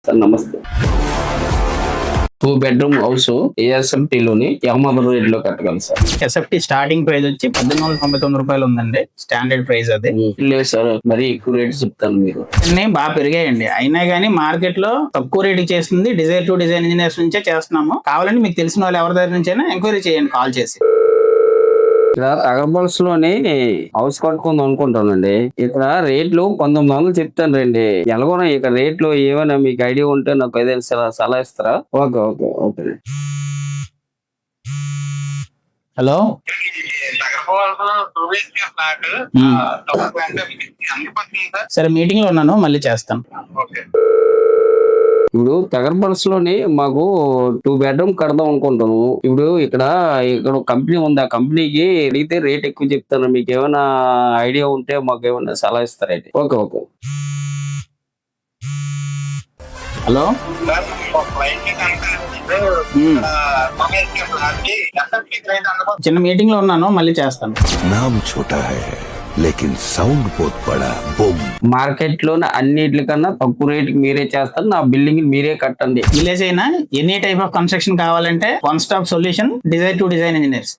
Sir నమస్తే. 2 bedroom house ASMT లోని యామాబాద్ rate లో కట్టగలను సార్. ఎస్ఎఫ్టీ స్టార్టింగ్ ప్రైస్ వచ్చి 1899 రూపాయలు ఉందండి. స్టాండర్డ్ ప్రైస్ అది. లేదు సార్, మరీ ఎక్కువ రేట్ చెప్తాను మీరు. అన్నీ బాగా పెరిగాయండి. అయినా కానీ మార్కెట్ లో తక్కువ రేట్ చేస్తుంది డిజైర్ టు డిజైన్ ఇంజనీర్స్ నుంచే చేస్తున్నాము. కావాలంటే మీకు తెలిసిన వాళ్ళు ఎవరి దగ్గర నుంచైనా ఎంక్వైరీ చేయండి కాల్ చేసి. ఇక్కడ తగరబల్స్ లోని హౌస్ కట్టుకుందాం అనుకుంటానండి. ఇక్కడ రేట్లు 1900 చెప్తాను రండి. ఎలాగోనా ఇక్కడ రేట్లు ఏమైనా మీకు ఐడియా ఉంటే నాకు ఏదైనా సలహా ఇస్తారా? Okay okay okay. హలో, సరే మీటింగ్ లో ఉన్నాను, మళ్ళీ చేస్తాను. ఇప్పుడు తగరబల్స్ లోని మాకు 2 బెడ్రూమ్ కడదాం అనుకుంటాను. ఇప్పుడు ఇక్కడ కంపెనీ ఉంది. ఆ కంపెనీకి అడిగితే రేట్ ఎక్కువ చెప్తాను. మీకు ఏమైనా ఐడియా ఉంటే మాకు ఏమైనా సలహా ఇస్తారండి. Okay okay. హలో, చిన్న మీటింగ్ లో ఉన్నాను, మళ్ళీ చేస్తాను. नाम छोटा है लेकिन साउंड बहुत बड़ा बूम. మార్కెట్ లో అన్నిటికన్నా తక్కువ రేట్ మీరే చేస్తారు. నా బిల్డింగ్ మీరే కట్టండి. విలేజ్ అయినా ఎనీ టైప్ ఆఫ్ కన్స్ట్రక్షన్ కావాలంటే one stop solution desire to design engineers.